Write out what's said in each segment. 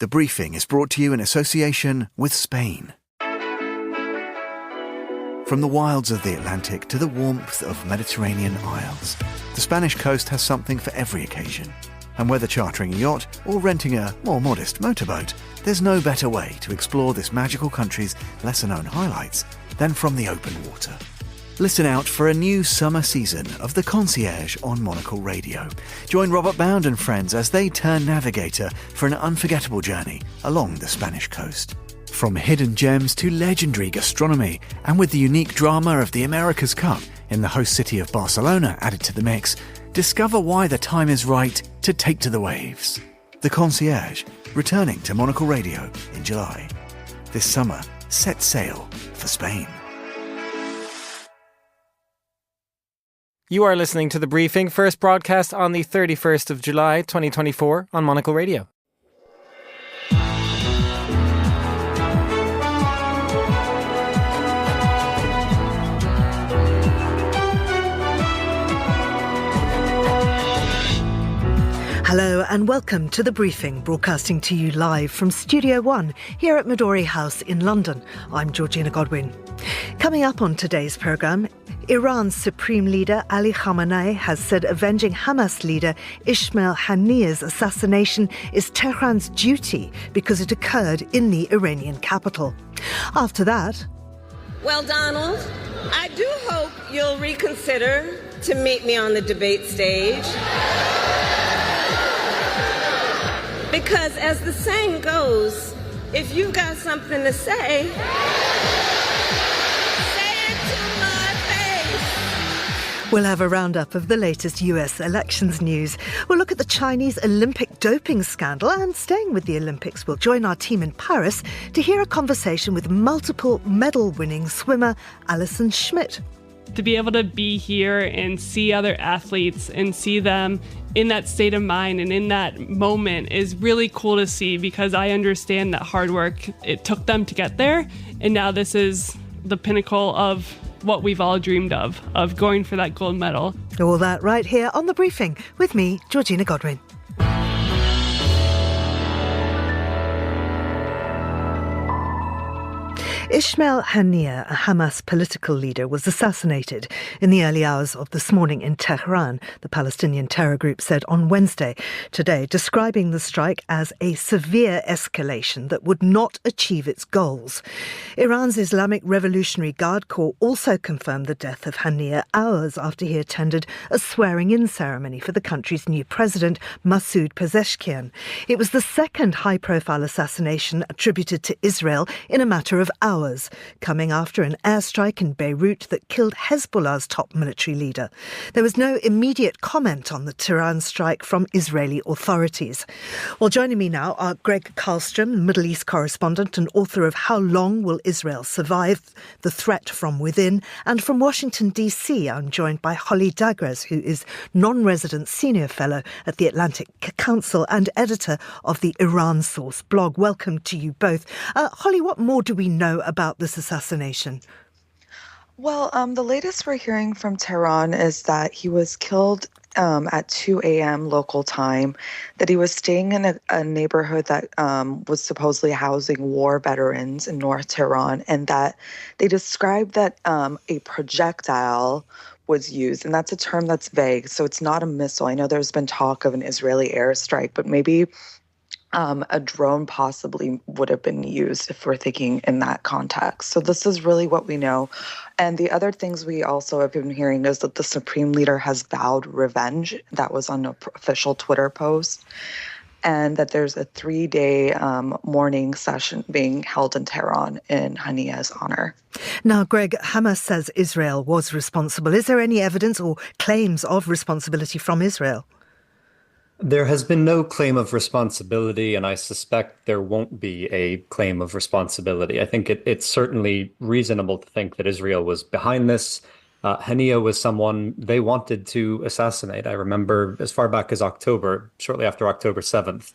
The briefing is brought to you in association with Spain. From the wilds of the Atlantic to the warmth of Mediterranean isles, the Spanish coast has something for every occasion. And whether chartering a yacht or renting a more modest motorboat, there's no better way to explore this magical country's lesser-known highlights than from the open water. Listen out for a new summer season of The Concierge on Monocle Radio. Join Robert Bound and friends as they turn navigator for an unforgettable journey along the Spanish coast. From hidden gems to legendary gastronomy, and with the unique drama of the America's Cup in the host city of Barcelona added to the mix, discover why the time is right to take to the waves. The Concierge, returning to Monocle Radio in July. This summer, set sail for Spain. You are listening to The Briefing, first broadcast on the 31st of July 2024 on Monocle Radio. Hello and welcome to The Briefing, broadcasting to you live from Studio One here at Midori House in London. I'm Georgina Godwin. Coming up on today's programme, Iran's Supreme Leader Ali Khamenei has said avenging Hamas leader Ismail Haniyeh's assassination is Tehran's duty because it occurred in the Iranian capital. After that... Well, Donald, I do hope you'll reconsider to meet me on the debate stage. Because as the saying goes, if you've got something to say, say it to my face. We'll have a roundup of the latest US elections news. We'll look at the Chinese Olympic doping scandal, and staying with the Olympics, we'll join our team in Paris to hear a conversation with multiple medal-winning swimmer Allison Schmitt. To be able to be here and see other athletes and see them in that state of mind and in that moment is really cool to see, because I understand that hard work, it took them to get there. And now this is the pinnacle of what we've all dreamed of going for that gold medal. All that right here on The Briefing with me, Georgina Godwin. Ismail Haniyeh, a Hamas political leader, was assassinated in the early hours of this morning in Tehran, the Palestinian terror group said on Wednesday today, describing the strike as a severe escalation that would not achieve its goals. Iran's Islamic Revolutionary Guard Corps also confirmed the death of Haniyeh hours after he attended a swearing-in ceremony for the country's new president, Masoud Pezeshkian. It was the second high-profile assassination attributed to Israel in a matter of hours, coming after an airstrike in Beirut that killed Hezbollah's top military leader. There was no immediate comment on the Tehran strike from Israeli authorities. Well, joining me now are Greg Karlstrom, Middle East correspondent and author of How Long Will Israel Survive? The Threat from Within. And from Washington, D.C., I'm joined by Holly Dagres, who is non-resident senior fellow at the Atlantic Council and editor of the Iran Source blog. Welcome to you both. Holly, what more do we know about this assassination? Well, the latest we're hearing from Tehran is that he was killed at 2 a.m. local time, that he was staying in a neighborhood that was supposedly housing war veterans in North Tehran, and that they described that a projectile was used. And that's a term that's vague, so it's not a missile. I know there's been talk of an Israeli airstrike, but maybe a drone possibly would have been used if we're thinking in that context. So this is really what we know. And the other things we also have been hearing is that the Supreme Leader has vowed revenge. That was on an official Twitter post. And that there's a 3-day mourning session being held in Tehran in Haniyeh's honor. Now, Greg, Hamas says Israel was responsible. Is there any evidence or claims of responsibility from Israel? There has been no claim of responsibility, and I suspect there won't be a claim of responsibility. I think it's certainly reasonable to think that Israel was behind this. Haniyeh was someone they wanted to assassinate. I remember as far back as October, shortly after October 7th,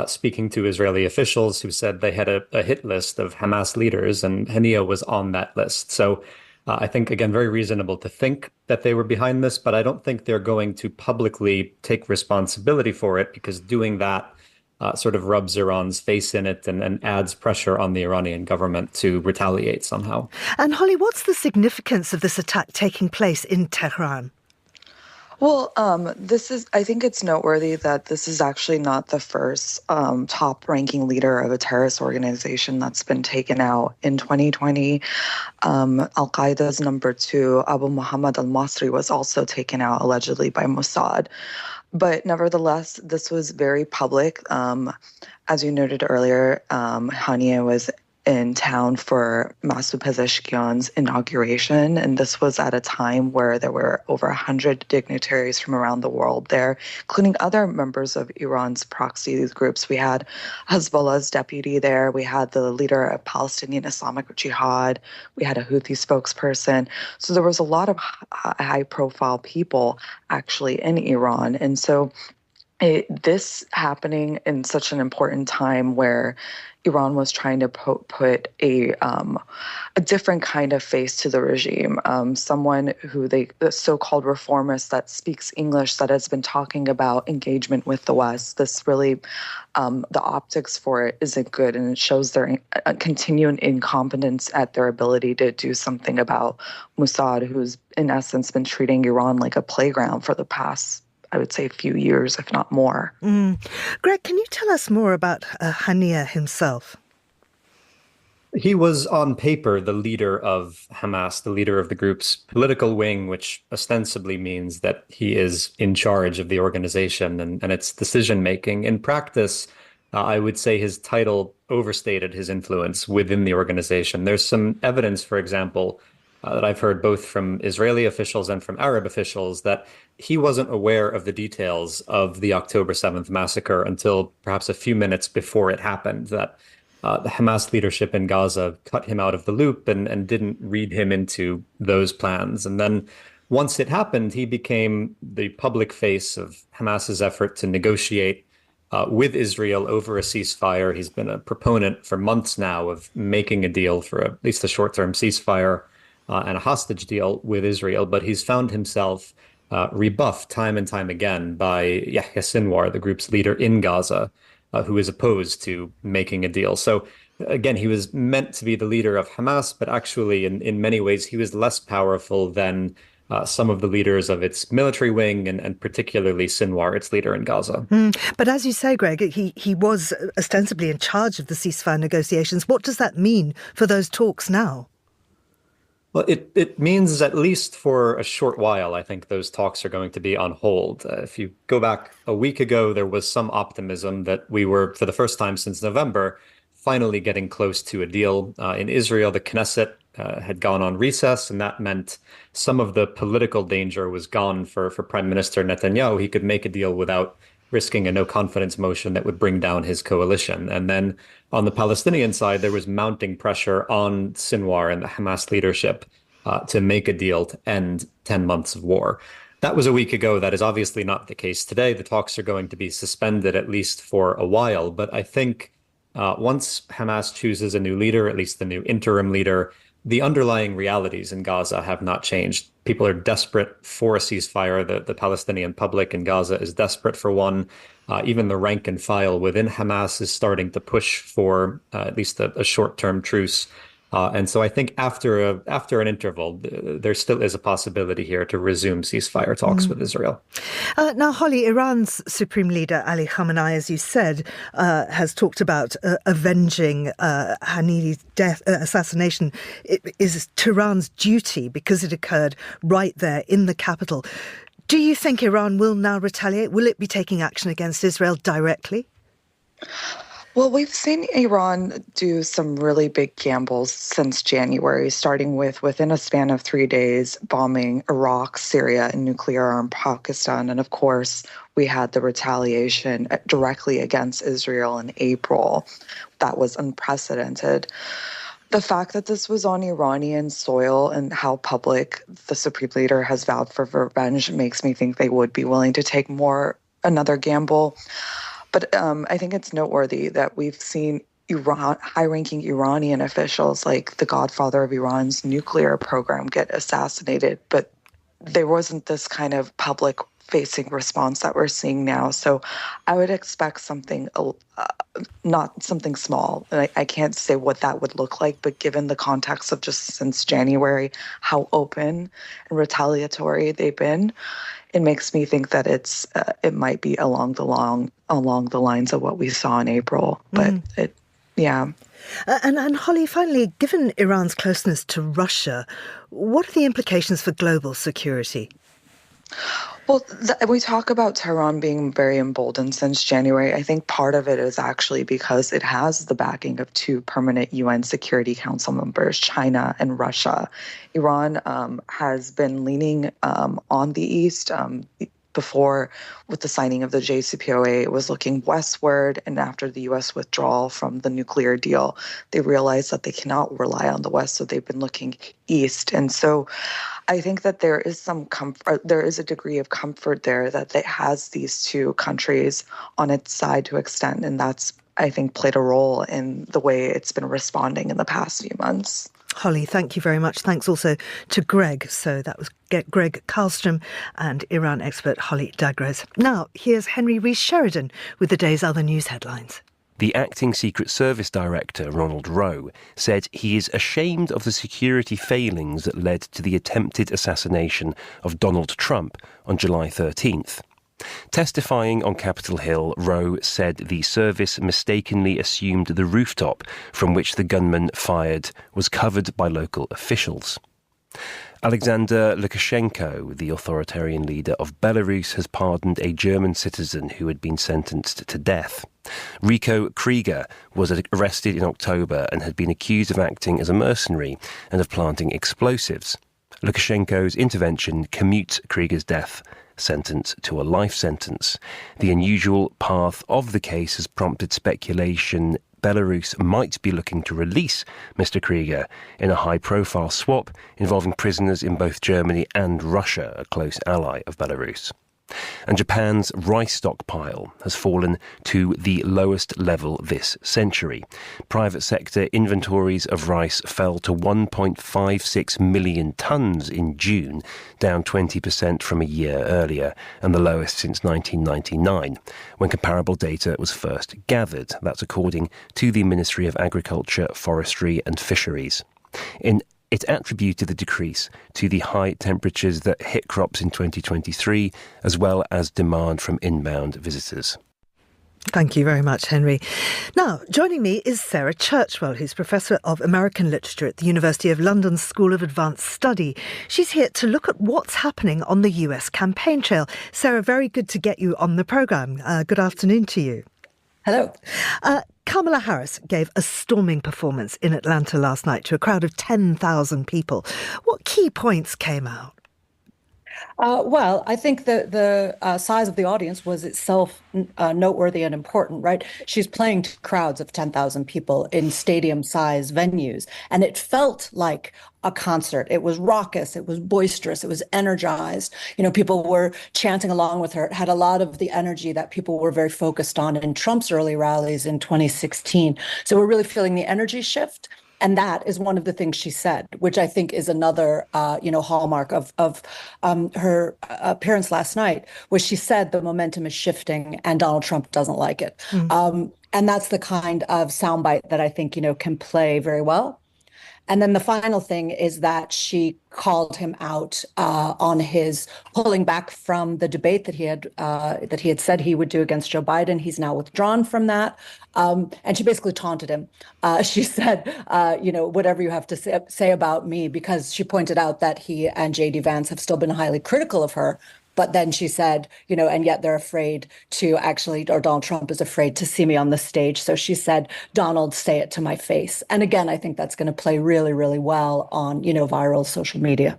speaking to Israeli officials who said they had a hit list of Hamas leaders, and Haniyeh was on that list. So I think, again, very reasonable to think that they were behind this, but I don't think they're going to publicly take responsibility for it, because doing that sort of rubs Iran's face in it and adds pressure on the Iranian government to retaliate somehow. And Holly, what's the significance of this attack taking place in Tehran? Well, I think it's noteworthy that this is actually not the first top-ranking leader of a terrorist organization that's been taken out. In 2020, Al-Qaeda's number 2, Abu Muhammad al-Masri, was also taken out allegedly by Mossad. But nevertheless, this was very public. As you noted earlier, Haniyeh was in town for Masoud Pezeshkian's inauguration, and this was at a time where there were over 100 dignitaries from around the world there, including other members of Iran's proxy groups. We had Hezbollah's deputy there, we had the leader of Palestinian Islamic Jihad, we had a Houthi spokesperson. So there was a lot of high-profile people actually in Iran, and so this happening in such an important time where Iran was trying to put a different kind of face to the regime. Someone who the so-called reformist that speaks English, that has been talking about engagement with the West. This really, the optics for it isn't good, and it shows their continuing incompetence at their ability to do something about Mossad, who's in essence been treating Iran like a playground for the past, I would say, a few years, if not more. Greg, can you tell us more about Haniyeh himself? He was on paper the leader of Hamas, the leader of the group's political wing, which ostensibly means that he is in charge of the organization and its decision-making. In practice, I would say his title overstated his influence within the organization. There's some evidence, for example, that I've heard both from Israeli officials and from Arab officials that he wasn't aware of the details of the October 7th massacre until perhaps a few minutes before it happened, that the Hamas leadership in Gaza cut him out of the loop and didn't read him into those plans. And then once it happened, he became the public face of Hamas's effort to negotiate with Israel over a ceasefire. He's been a proponent for months now of making a deal for at least a short-term ceasefire and a hostage deal with Israel, but he's found himself rebuffed time and time again by Yahya Sinwar, the group's leader in Gaza, who is opposed to making a deal. So again, he was meant to be the leader of Hamas, but actually in many ways he was less powerful than some of the leaders of its military wing and particularly Sinwar, its leader in Gaza. But as you say, Greg, he was ostensibly in charge of the ceasefire negotiations. What does that mean for those talks now? Well, it means at least for a short while, I think those talks are going to be on hold. If you go back a week ago, there was some optimism that we were, for the first time since November, finally getting close to a deal. In Israel, the Knesset had gone on recess, and that meant some of the political danger was gone for Prime Minister Netanyahu. He could make a deal without risking a no-confidence motion that would bring down his coalition. And then on the Palestinian side, there was mounting pressure on Sinwar and the Hamas leadership to make a deal to end 10 months of war. That was a week ago. That is obviously not the case today. The talks are going to be suspended at least for a while. But I think once Hamas chooses a new leader, at least the new interim leader, the underlying realities in Gaza have not changed. People are desperate for a ceasefire. The Palestinian public in Gaza is desperate for one. Even the rank and file within Hamas is starting to push for at least a short-term truce. And so I think after an interval, there still is a possibility here to resume ceasefire talks with Israel. Now, Holly, Iran's Supreme Leader Ali Khamenei, as you said, has talked about avenging Haniyeh's death, assassination. It is Tehran's duty because it occurred right there in the capital. Do you think Iran will now retaliate? Will it be taking action against Israel directly? Well, we've seen Iran do some really big gambles since January, starting with, within a span of 3 days, bombing Iraq, Syria, and nuclear-armed Pakistan. And of course, we had the retaliation directly against Israel in April. That was unprecedented. The fact that this was on Iranian soil and how public the Supreme Leader has vowed for revenge makes me think they would be willing to take another gamble. But I think it's noteworthy that we've seen high-ranking Iranian officials, like the godfather of Iran's nuclear program, get assassinated. But there wasn't this kind of public facing response that we're seeing now. So I would expect something, not something small. And I can't say what that would look like, but given the context of just since January, how open and retaliatory they've been, it makes me think that it might be along the lines of what we saw in April. But yeah. And Holly, finally, given Iran's closeness to Russia, what are the implications for global security? Well, we talk about Tehran being very emboldened since January. I think part of it is actually because it has the backing of two permanent UN Security Council members, China and Russia. Iran has been leaning on the East. Before, with the signing of the JCPOA, it was looking westward. And after the U.S. withdrawal from the nuclear deal, they realized that they cannot rely on the West. So they've been looking east. And so I think that there is some comfort, there is a degree of comfort there that it has these two countries on its side to extent. And that's, I think, played a role in the way it's been responding in the past few months. Holly, thank you very much. Thanks also to Greg. So that was Greg Karlstrom and Iran expert Holly Dagres. Now, here's Henry Rees-Sheridan with the day's other news headlines. The acting Secret Service Director, Ronald Rowe, said he is ashamed of the security failings that led to the attempted assassination of Donald Trump on July 13th. Testifying on Capitol Hill, Rowe said the service mistakenly assumed the rooftop from which the gunman fired was covered by local officials. Alexander Lukashenko, the authoritarian leader of Belarus, has pardoned a German citizen who had been sentenced to death. Rico Krieger was arrested in October and had been accused of acting as a mercenary and of planting explosives. Lukashenko's intervention commutes Krieger's death sentence to a life sentence. The unusual path of the case has prompted speculation Belarus might be looking to release Mr. Krieger in a high-profile swap involving prisoners in both Germany and Russia, a close ally of Belarus. And Japan's rice stockpile has fallen to the lowest level this century. Private sector inventories of rice fell to 1.56 million tonnes in June, down 20% from a year earlier, and the lowest since 1999, when comparable data was first gathered. That's according to the Ministry of Agriculture, Forestry and Fisheries. It attributed the decrease to the high temperatures that hit crops in 2023, as well as demand from inbound visitors. Thank you very much, Henry. Now, joining me is Sarah Churchwell, who's Professor of American Literature at the University of London School of Advanced Study. She's here to look at what's happening on the US campaign trail. Sarah, very good to get you on the programme. Good afternoon to you. Hello. Kamala Harris gave a storming performance in Atlanta last night to a crowd of 10,000 people. What key points came out? Well, I think the size of the audience was itself noteworthy and important, right? She's playing to crowds of 10,000 people in stadium-sized venues, and it felt like a concert. It was raucous, it was boisterous, it was energized. You know, people were chanting along with her. It had a lot of the energy that people were very focused on in Trump's early rallies in 2016. So we're really feeling the energy shift. And that is one of the things she said, which I think is another, hallmark of her appearance last night, where she said the momentum is shifting and Donald Trump doesn't like it. And that's the kind of soundbite that I think, can play very well. And then the final thing is that she called him out on his pulling back from the debate that he had said he would do against Joe Biden. He's now withdrawn from that. And she basically taunted him. She said, whatever you have to say about me, because she pointed out that he and J.D. Vance have still been highly critical of her. But then she said, and yet they're afraid to or Donald Trump is afraid to see me on the stage. So she said, Donald, say it to my face. And again, I think that's going to play really, really well on, viral social media.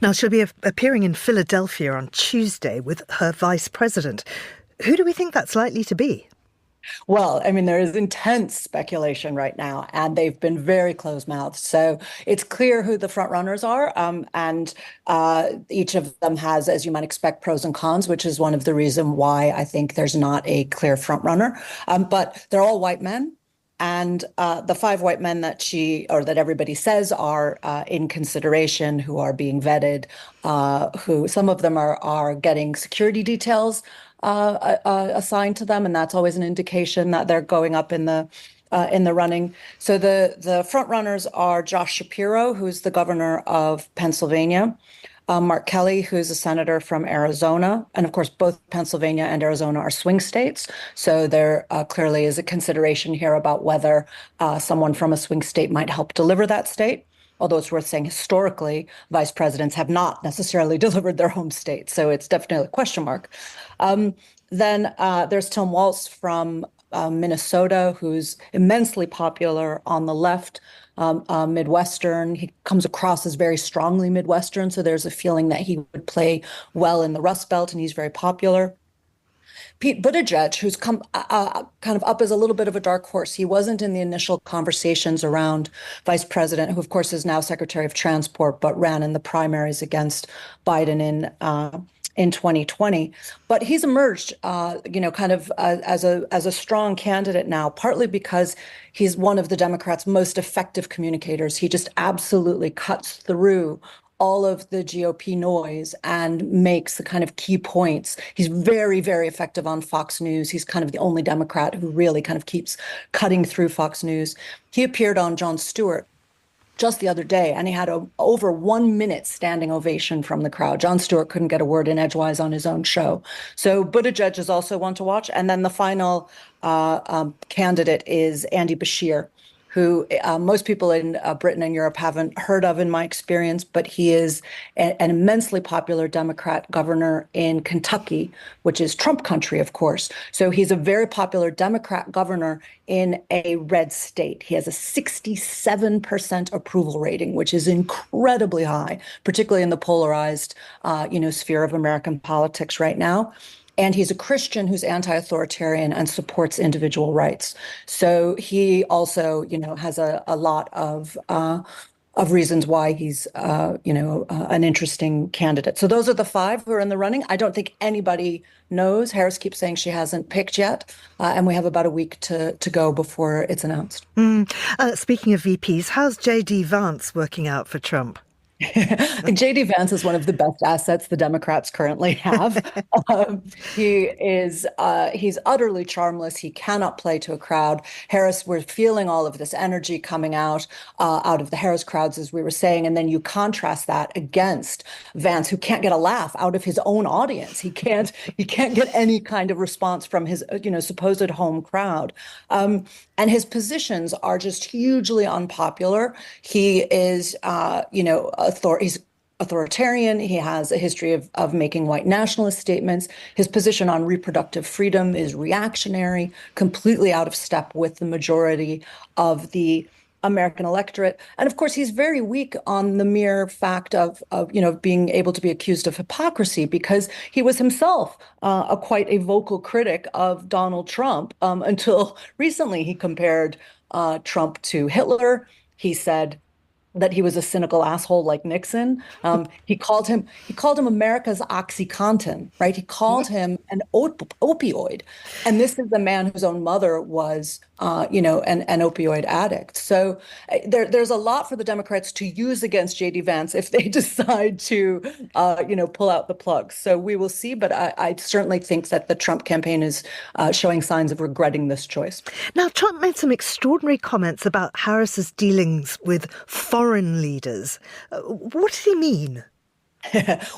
Now, she'll be appearing in Philadelphia on Tuesday with her vice president. Who do we think that's likely to be? Well, I mean, there is intense speculation right now, and they've been very close-mouthed. So it's clear who the front runners are, and each of them has, as you might expect, pros and cons, which is one of the reasons why I think there's not a clear front runner. But they're all white men. And the 5 white men that that everybody says are in consideration, who are being vetted, who some of them are getting security details assigned to them, and that's always an indication that they're going up in the running. So the front runners are Josh Shapiro, who's the governor of Pennsylvania, Mark Kelly, who's a senator from Arizona. And of course, both Pennsylvania and Arizona are swing states. So there clearly is a consideration here about whether someone from a swing state might help deliver that state. Although it's worth saying historically, vice presidents have not necessarily delivered their home state. So it's definitely a question mark. Then there's Tim Walz from Minnesota, who's immensely popular on the left, Midwestern. He comes across as very strongly Midwestern, so there's a feeling that he would play well in the Rust Belt, and he's very popular. Pete Buttigieg, who's come kind of up as a little bit of a dark horse. He wasn't in the initial conversations around Vice President, who of course is now Secretary of Transport, but ran in the primaries against Biden in 2020. But he's emerged, kind of as a strong candidate now, partly because he's one of the Democrats' most effective communicators. He just absolutely cuts through all of the GOP noise and makes the kind of key points. He's very, very effective on Fox News. He's kind of the only Democrat who really kind of keeps cutting through Fox News. He appeared on Jon Stewart just the other day, and he had over 1 minute standing ovation from the crowd. Jon Stewart couldn't get a word in edgewise on his own show. So Buttigieg is also one to watch. And then the final candidate is Andy Bashir, who most people in Britain and Europe haven't heard of, in my experience, but he is an immensely popular Democrat governor in Kentucky, which is Trump country, of course. So he's a very popular Democrat governor in a red state. He has a 67% approval rating, which is incredibly high, particularly in the polarized, sphere of American politics right now. And he's a Christian who's anti-authoritarian and supports individual rights. So he also, has a lot of reasons why he's, an interesting candidate. So those are the 5 who are in the running. I don't think anybody knows. Harris keeps saying she hasn't picked yet, and we have about a week to go before it's announced. Speaking of VPs, how's J.D. Vance working out for Trump? J.D. Vance is one of the best assets the Democrats currently have. He's utterly charmless. He cannot play to a crowd. Harris, we're feeling all of this energy coming out of the Harris crowds, as we were saying, and then you contrast that against Vance, who can't get a laugh out of his own audience. He can't get any kind of response from his supposed home crowd. And his positions are just hugely unpopular. He is, he's authoritarian. He has a history of making white nationalist statements. His position on reproductive freedom is reactionary, completely out of step with the majority of the American electorate. And of course, he's very weak on the mere fact of being able to be accused of hypocrisy, because he was himself quite a vocal critic of Donald Trump until recently. He compared Trump to Hitler. He said that he was a cynical asshole like Nixon. He called him America's OxyContin, right? He called him an opioid. And this is the man whose own mother was, an opioid addict. So there's a lot for the Democrats to use against J.D. Vance if they decide to, pull out the plug. So we will see. But I certainly think that the Trump campaign is showing signs of regretting this choice. Now, Trump made some extraordinary comments about Harris's dealings with foreign leaders. What does he mean?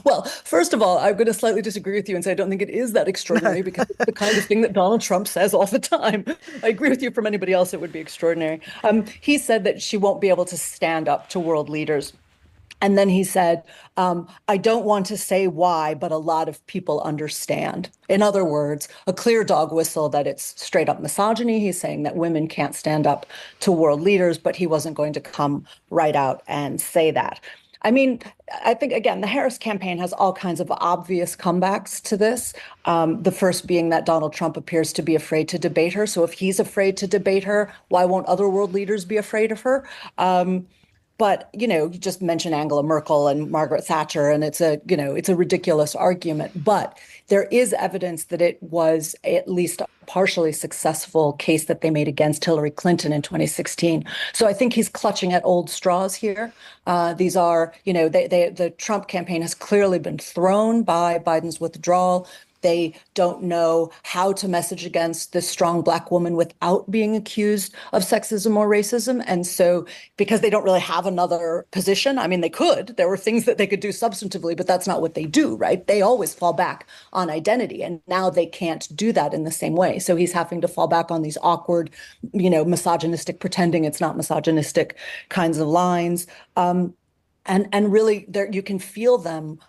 Well, first of all, I'm going to slightly disagree with you and say I don't think it is that extraordinary, because it's the kind of thing that Donald Trump says all the time. I agree with you. From anybody else, it would be extraordinary. He said that she won't be able to stand up to world leaders. And then he said, I don't want to say why, but a lot of people understand. In other words, a clear dog whistle that it's straight up misogyny. He's saying that women can't stand up to world leaders, but he wasn't going to come right out and say that. I mean, I think, again, the Harris campaign has all kinds of obvious comebacks to this. The first being that Donald Trump appears to be afraid to debate her. So if he's afraid to debate her, why won't other world leaders be afraid of her? But, you just mention Angela Merkel and Margaret Thatcher, and it's a ridiculous argument. But there is evidence that it was at least a partially successful case that they made against Hillary Clinton in 2016. So I think he's clutching at old straws here. These are, the Trump campaign has clearly been thrown by Biden's withdrawal. They don't know how to message against this strong Black woman without being accused of sexism or racism. And so because they don't really have another position, I mean, they could. There were things that they could do substantively, but that's not what they do, right? They always fall back on identity. And now they can't do that in the same way. So he's having to fall back on these awkward, misogynistic, pretending it's not misogynistic kinds of lines. And really, there you can feel them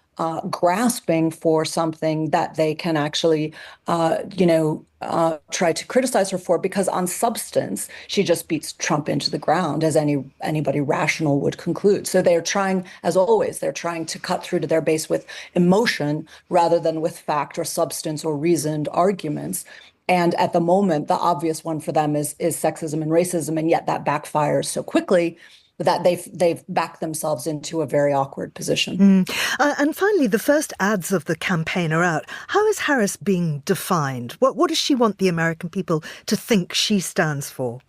grasping for something that they can actually, try to criticize her for, because on substance, she just beats Trump into the ground, as anybody rational would conclude. So they're trying, as always, they're trying to cut through to their base with emotion rather than with fact or substance or reasoned arguments. And at the moment, the obvious one for them is sexism and racism, and yet that backfires so quickly that they've backed themselves into a very awkward position. And finally, the first ads of the campaign are out. How is Harris being defined? What does she want the American people to think she stands for?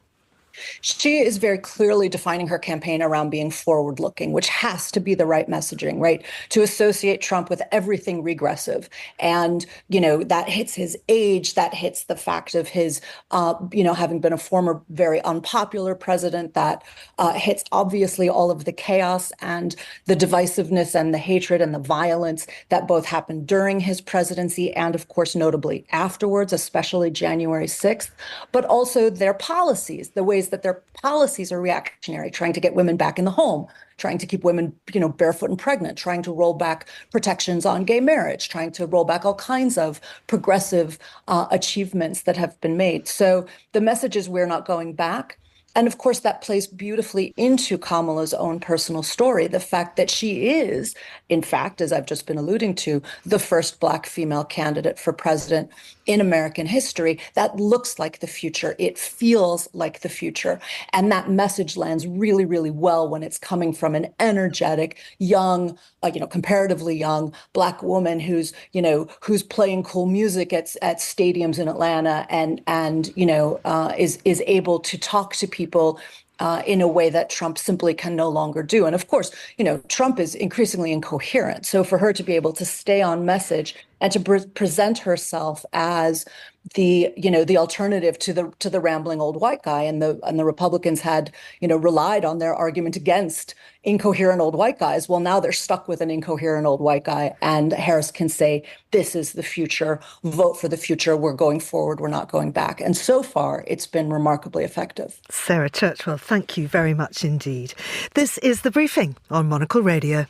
She is very clearly defining her campaign around being forward-looking, which has to be the right messaging, right? To associate Trump with everything regressive. And, that hits his age, that hits the fact of his, having been a former very unpopular president, that hits obviously all of the chaos and the divisiveness and the hatred and the violence that both happened during his presidency and, of course, notably afterwards, especially January 6th, but also their policies, the ways that their policies are reactionary, trying to get women back in the home, trying to keep women, barefoot and pregnant, trying to roll back protections on gay marriage, trying to roll back all kinds of progressive achievements that have been made. So the message is we're not going back. And of course, that plays beautifully into Kamala's own personal story, the fact that she is, in fact, as I've just been alluding to, the first Black female candidate for president in American history. That looks like the future. It feels like the future. And that message lands really, really well when it's coming from an energetic, young, comparatively young Black woman who's playing cool music at stadiums in Atlanta and is able to talk to people in a way that Trump simply can no longer do. And of course, Trump is increasingly incoherent. So for her to be able to stay on message and to present herself as the alternative to the rambling old white guy, and the Republicans had relied on their argument against incoherent old white guys. Well, now they're stuck with an incoherent old white guy, and Harris can say, this is the future, vote for the future, we're going forward, we're not going back. And so far, it's been remarkably effective. Sarah Churchwell, thank you very much indeed. This is The Briefing on Monocle Radio.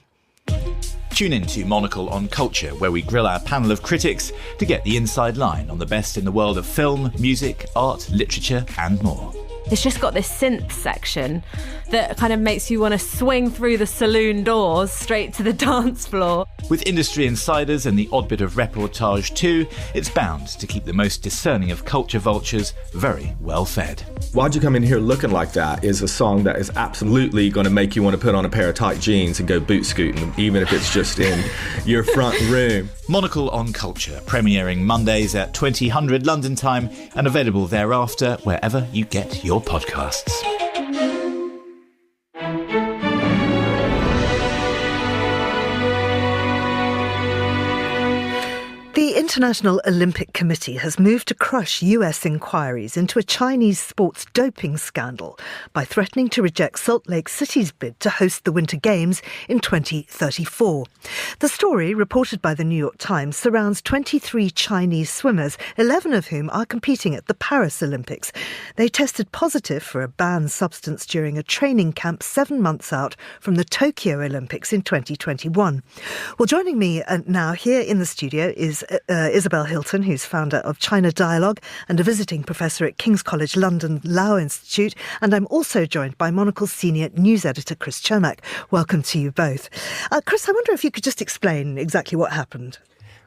Tune in to Monocle on Culture, where we grill our panel of critics to get the inside line on the best in the world of film, music, art, literature and more. It's just got this synth section that kind of makes you want to swing through the saloon doors straight to the dance floor. With industry insiders and the odd bit of reportage too, it's bound to keep the most discerning of culture vultures very well fed. Why'd You Come In Here Looking Like That is a song that is absolutely going to make you want to put on a pair of tight jeans and go boot scooting, even if it's just in your front room. Monocle on Culture, premiering Mondays at 2000 London time and available thereafter wherever you get your podcasts. The International Olympic Committee has moved to crush US inquiries into a Chinese sports doping scandal by threatening to reject Salt Lake City's bid to host the Winter Games in 2034. The story, reported by the New York Times, surrounds 23 Chinese swimmers, 11 of whom are competing at the Paris Olympics. They tested positive for a banned substance during a training camp 7 months out from the Tokyo Olympics in 2021. Well, joining me now here in the studio is Isabel Hilton, who's founder of China Dialogue and a visiting professor at King's College London Lau Institute. And I'm also joined by Monocle's senior news editor, Chris Chomak. Welcome to you both. Chris, I wonder if you could just explain exactly what happened.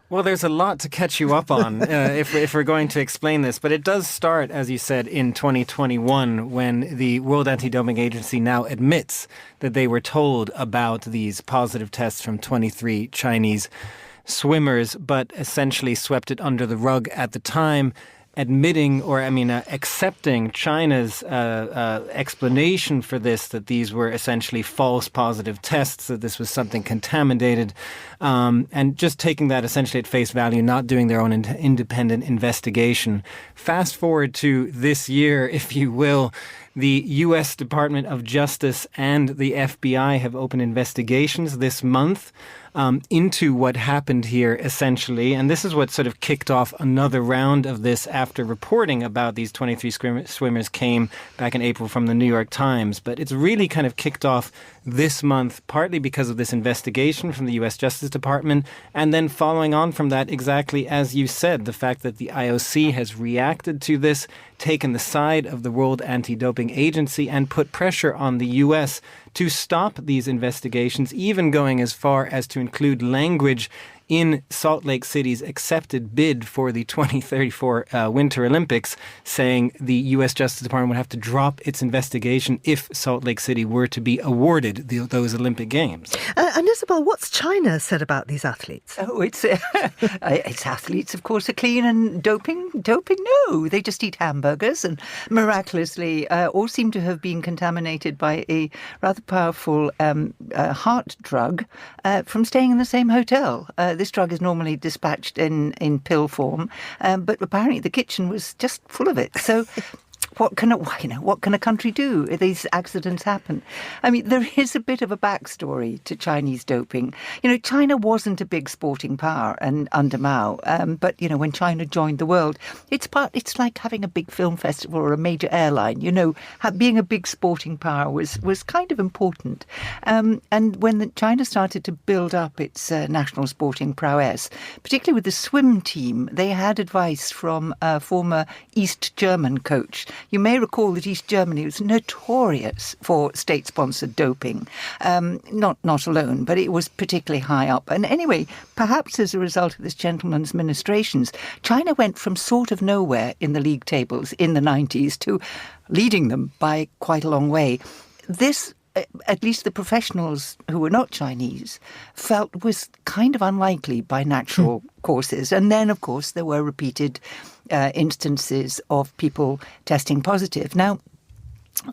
Well, there's a lot to catch you up on if we're going to explain this. But it does start, as you said, in 2021 when the World Anti-Doping Agency now admits that they were told about these positive tests from 23 Chinese swimmers, but essentially swept it under the rug at the time, accepting China's explanation for this, that these were essentially false positive tests, that this was something contaminated, and just taking that essentially at face value, not doing their own independent investigation. Fast forward to this year, if you will, the U.S. Department of Justice and the FBI have opened investigations this month into what happened here, essentially. And this is what sort of kicked off another round of this after reporting about these 23 swimmers came back in April from the New York Times. But it's really kind of kicked off this month, partly because of this investigation from the U.S. Justice Department, and then following on from that, exactly as you said, the fact that the IOC has reacted to this, taken the side of the World Anti-Doping Agency, and put pressure on the U.S. to stop these investigations, even going as far as to include language in Salt Lake City's accepted bid for the 2034 Winter Olympics, saying the U.S. Justice Department would have to drop its investigation if Salt Lake City were to be awarded those Olympic Games. And Isabel, what's China said about these athletes? Oh, it's athletes, of course, are clean and doping? No, they just eat hamburgers and miraculously all seem to have been contaminated by a rather powerful heart drug from staying in the same hotel. This drug is normally dispatched in pill form, but apparently the kitchen was just full of it. So what can a country do if these accidents happen? I mean, there is a bit of a backstory to Chinese doping. China wasn't a big sporting power and under Mao, but when China joined the world, it's like having a big film festival or a major airline. Being a big sporting power was kind of important. And when China started to build up its national sporting prowess, particularly with the swim team, they had advice from a former East German coach. You may recall that East Germany was notorious for state-sponsored doping. Not alone, but it was particularly high up. And anyway, perhaps as a result of this gentleman's ministrations, China went from sort of nowhere in the league tables in the 90s to leading them by quite a long way. This, at least the professionals who were not Chinese, felt was kind of unlikely by natural courses. And then, of course, there were repeated instances of people testing positive. Now,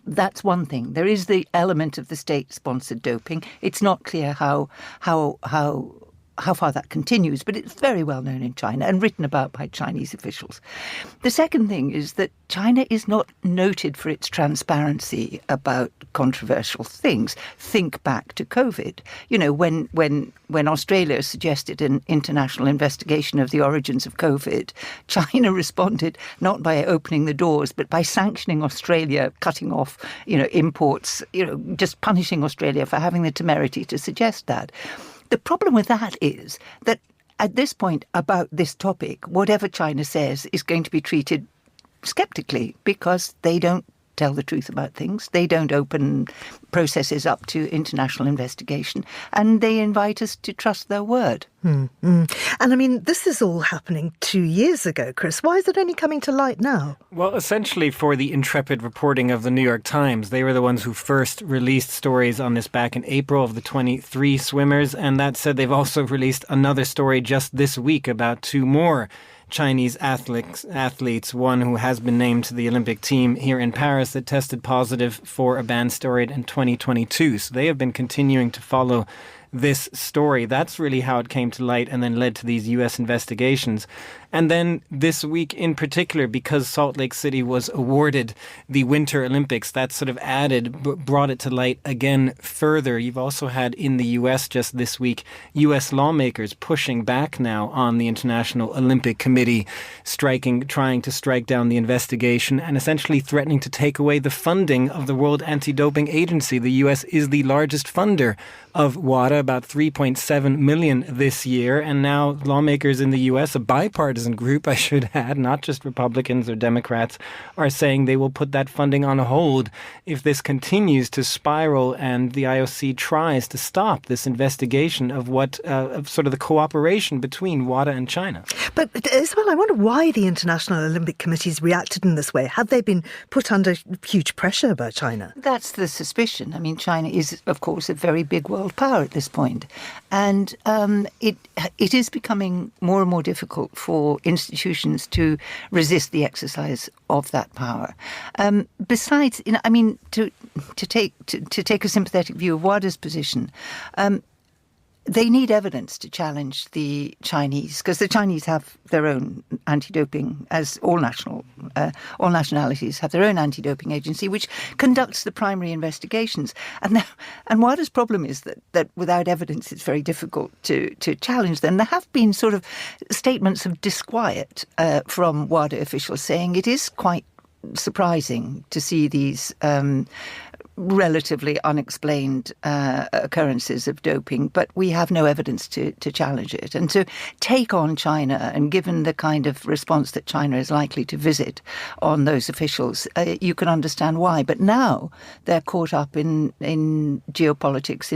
that's one thing. There is the element of the state-sponsored doping. It's not clear how far that continues, but it's very well known in China and written about by Chinese officials. The second thing is that China is not noted for its transparency about controversial things. Think back to COVID. When Australia suggested an international investigation of the origins of COVID, China responded not by opening the doors, but by sanctioning Australia, cutting off, imports, just punishing Australia for having the temerity to suggest that. The problem with that is that at this point about this topic, whatever China says is going to be treated skeptically because they don't tell the truth about things. They don't open processes up to international investigation, and they invite us to trust their word. And I mean, this is all happening 2 years ago, Chris. Why is it only coming to light now? Well, essentially for the intrepid reporting of the New York Times. They were the ones who first released stories on this back in April of the 23 swimmers. And that said, they've also released another story just this week about 2 more Chinese athletes, one who has been named to the Olympic team here in Paris that tested positive for a banned steroid in 2022. So they have been continuing to follow this story. That's really how it came to light and then led to these U.S. investigations. And then this week in particular, because Salt Lake City was awarded the Winter Olympics, that sort of brought it to light again further. You've also had in the U.S. just this week, U.S. lawmakers pushing back now on the International Olympic Committee, trying to strike down the investigation and essentially threatening to take away the funding of the World Anti-Doping Agency. The U.S. is the largest funder of WADA, about 3.7 million this year. And now lawmakers in the U.S., a bipartisan group, I should add, not just Republicans or Democrats, are saying they will put that funding on hold if this continues to spiral and the IOC tries to stop this investigation of of sort of the cooperation between WADA and China. But Isabel, I wonder why the International Olympic Committee's reacted in this way. Have they been put under huge pressure by China? That's the suspicion. I mean, China is, of course, a very big world power at this point. And it is becoming more and more difficult for institutions to resist the exercise of that power. Besides, to take a sympathetic view of WADA's position, they need evidence to challenge the Chinese, because the Chinese have their own anti-doping, as all nationalities have their own anti-doping agency, which conducts the primary investigations. And WADA's problem is that without evidence, it's very difficult to challenge them. There have been sort of statements of disquiet from WADA officials saying it is quite surprising to see these relatively unexplained occurrences of doping, but we have no evidence to challenge it. And to take on China, and given the kind of response that China is likely to visit on those officials, you can understand why. But now they're caught up in geopolitics.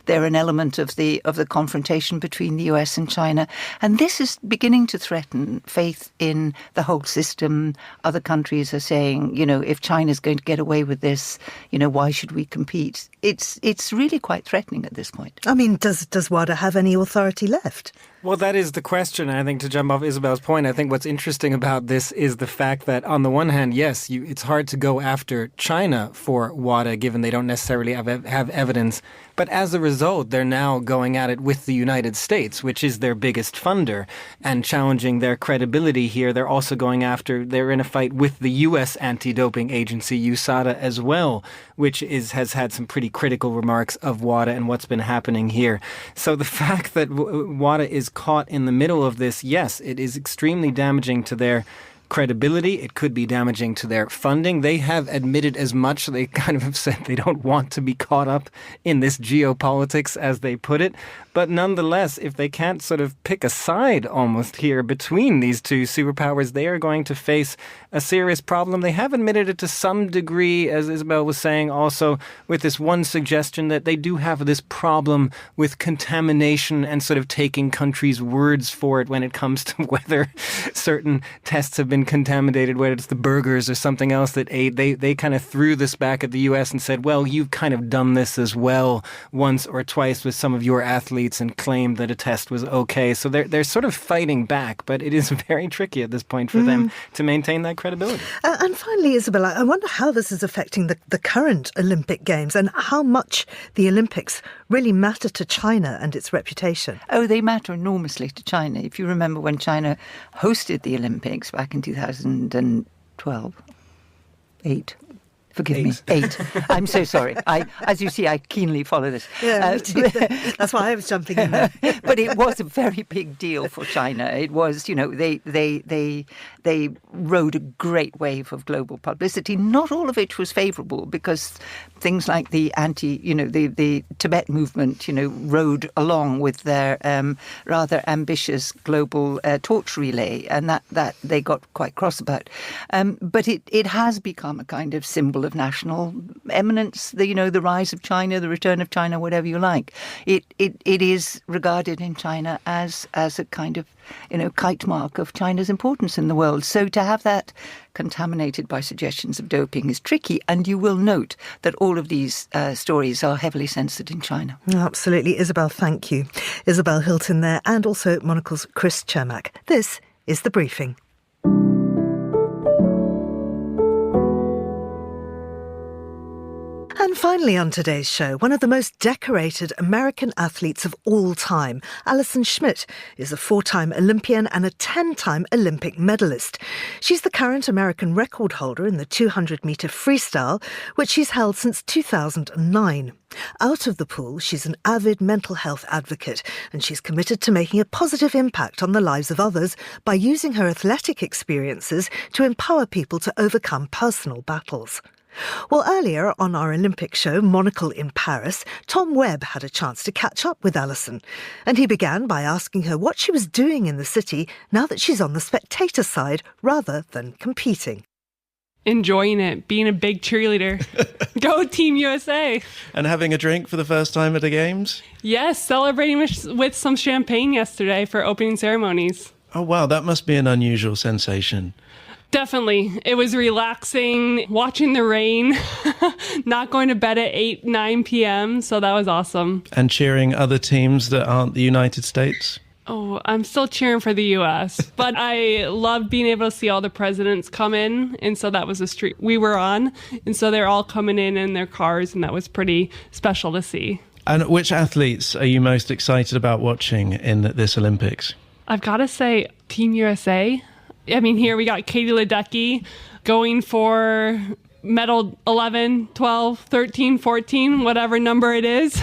They're an element of the confrontation between the US and China, and this is beginning to threaten faith in the whole system. Other countries are saying, if China's going to get away with this, why should we compete? It's really quite threatening at this point. I mean, does WADA have any authority left? Well, that is the question. I think to jump off Isabel's point, I think what's interesting about this is the fact that on the one hand, yes, it's hard to go after China for WADA, given they don't necessarily have evidence. But as a result, they're now going at it with the United States, which is their biggest funder, and challenging their credibility here. They're also they're in a fight with the U.S. anti-doping agency, USADA, as well, which has had some pretty critical remarks of WADA and what's been happening here. So the fact that WADA is caught in the middle of this, yes, it is extremely damaging to their credibility. It could be damaging to their funding. They have admitted as much. They kind of have said they don't want to be caught up in this geopolitics, as they put it. But nonetheless, if they can't sort of pick a side almost here between these two superpowers, they are going to face a serious problem. They have admitted it to some degree, as Isabel was saying, also with this one suggestion that they do have this problem with contamination and sort of taking countries' words for it when it comes to whether certain tests have been contaminated, whether it's the burgers or something else that they kind of threw this back at the U.S. and said, well, you've kind of done this as well once or twice with some of your athletes and claimed that a test was okay. So they're sort of fighting back, but it is very tricky at this point for them to maintain that credibility. And finally, Isabel, I wonder how this is affecting the current Olympic Games and how much the Olympics really matter to China and its reputation. Oh, they matter enormously to China. If you remember when China hosted the Olympics back in 2012, 8. Forgive me, 8. I'm so sorry. As you see, I keenly follow this. Yeah, me too. That's why I was jumping in there. But it was a very big deal for China. It was, they rode a great wave of global publicity. Not all of it was favourable, because things like the the Tibet movement, rode along with their rather ambitious global torch relay, and that they got quite cross about. But it has become a kind of symbol of national eminence, the rise of China, the return of China, whatever you like. It is regarded in China as a kind of kite mark of China's importance in the world. So to have that contaminated by suggestions of doping is tricky, and you will note that all of these stories are heavily censored in China. Absolutely. Isabel, thank you. Isabel Hilton there, and also Monocle's Chris Chermak. This is The Briefing. And finally on today's show, one of the most decorated American athletes of all time, Allison Schmitt, is a 4-time Olympian and a 10-time Olympic medalist. She's the current American record holder in the 200-metre freestyle, which she's held since 2009. Out of the pool, she's an avid mental health advocate, and she's committed to making a positive impact on the lives of others by using her athletic experiences to empower people to overcome personal battles. Well, earlier on our Olympic show, Monocle in Paris, Tom Webb had a chance to catch up with Allison. And he began by asking her what she was doing in the city now that she's on the spectator side rather than competing. Enjoying it, being a big cheerleader. Go Team USA. And having a drink for the first time at the Games? Yes, celebrating with some champagne yesterday for opening ceremonies. Oh, wow, that must be an unusual sensation. Definitely. It was relaxing, watching the rain, not going to bed at 8, 9 p.m., so that was awesome. And cheering other teams that aren't the United States? Oh, I'm still cheering for the U.S., but I loved being able to see all the presidents come in, and so that was the street we were on, and so they're all coming in their cars, and that was pretty special to see. And which athletes are you most excited about watching in this Olympics? I've got to say Team USA. I mean, here we got Katie Ledecky going for medal 11, 12, 13, 14, whatever number it is.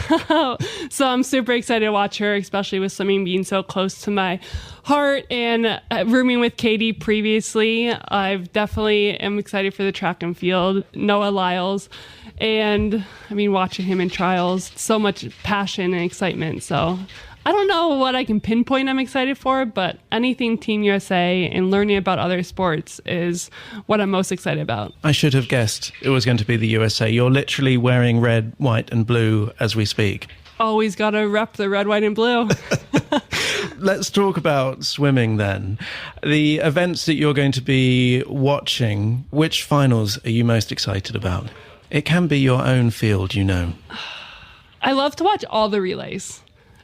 So I'm super excited to watch her, especially with swimming being so close to my heart. And rooming with Katie previously, I've definitely am excited for the track and field. Noah Lyles. And I mean, watching him in trials, so much passion and excitement. So I don't know what I can pinpoint I'm excited for, but anything Team USA and learning about other sports is what I'm most excited about. I should have guessed it was going to be the USA. You're literally wearing red, white and blue as we speak. Always got to rep the red, white and blue. Let's talk about swimming then. The events that you're going to be watching, which finals are you most excited about? It can be your own field, you know. I love to watch all the relays.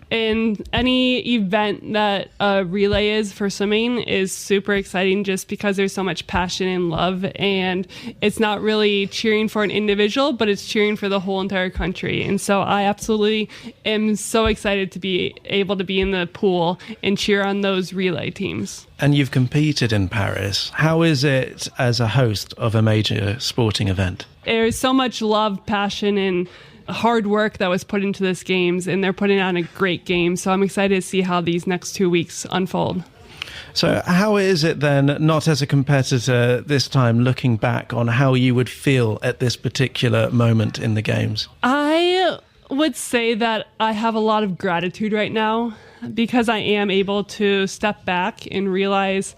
And any event that a relay is for swimming is super exciting just because there's so much passion and love. And it's not really cheering for an individual, but it's cheering for the whole entire country. And so I absolutely am so excited to be able to be in the pool and cheer on those relay teams. And you've competed in Paris. How is it as a host of a major sporting event? There's so much love, passion, and hard work that was put into this games, and they're putting on a great game. So I'm excited to see how these next 2 weeks unfold. So how is it then, not as a competitor this time, looking back on how you would feel at this particular moment in the games? I would say that I have a lot of gratitude right now because I am able to step back and realize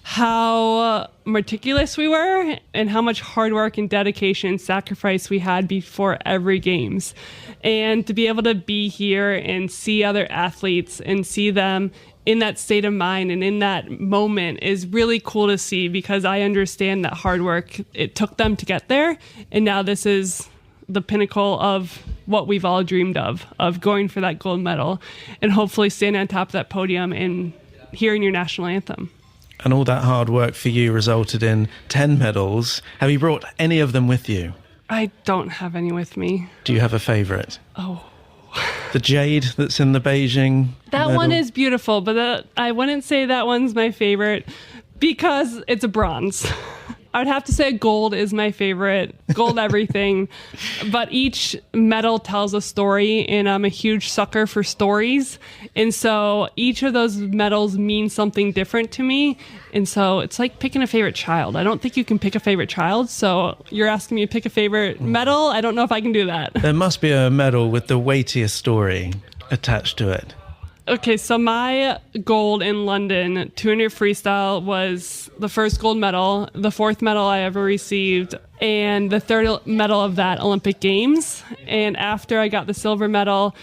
how meticulous we were and how much hard work and dedication and sacrifice we had before every games. And to be able to be here and see other athletes and see them in that state of mind and in that moment is really cool to see because I understand that hard work, it took them to get there. And now this is the pinnacle of what we've all dreamed of going for that gold medal and hopefully standing on top of that podium and hearing your national anthem. And all that hard work for you resulted in 10 medals. Have you brought any of them with you? I don't have any with me. Do you have a favourite? Oh. The jade that's in the Beijing That medal? one is beautiful, but I wouldn't say that one's my favourite because it's a bronze. I would have to say gold is my favorite, gold everything, but each medal tells a story, and I'm a huge sucker for stories, and so each of those medals means something different to me, and so it's like picking a favorite child. I don't think you can pick a favorite child, so you're asking me to pick a favorite medal? I don't know if I can do that. There must be a medal with the weightiest story attached to it. Okay, so my gold in London 200 freestyle was the first gold medal, the fourth medal I ever received, and the third medal of that Olympic Games. And after I got the silver medal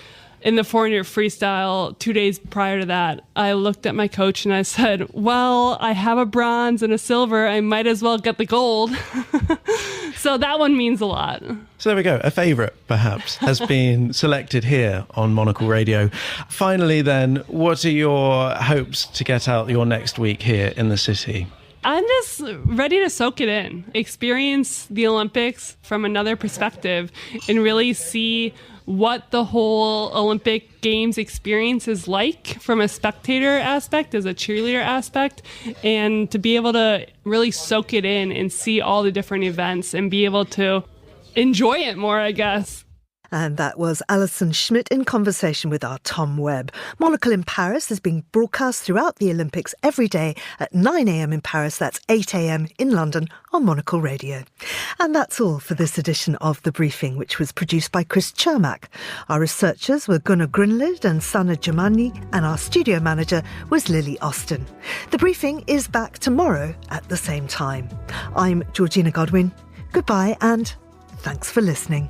in the 400 freestyle 2 days prior to that, I looked at my coach and I said, well, I have a bronze and a silver. I might as well get the gold. So that one means a lot. So there we go. A favourite, perhaps, has been selected here on Monocle Radio. Finally, then, what are your hopes to get out your next week here in the city? I'm just ready to soak it in, experience the Olympics from another perspective, and really see what the whole Olympic Games experience is like from a spectator aspect, as a cheerleader aspect, and to be able to really soak it in and see all the different events and be able to enjoy it more, I guess. And that was Allison Schmitt in conversation with our Tom Webb. Monocle in Paris is being broadcast throughout the Olympics every day at 9 a.m. in Paris. That's 8 a.m. in London on Monocle Radio. And that's all for this edition of The Briefing, which was produced by Chris Chermak. Our researchers were Gunnar Grunlid and Sana Jamani, and our studio manager was Lily Austin. The Briefing is back tomorrow at the same time. I'm Georgina Godwin. Goodbye and thanks for listening.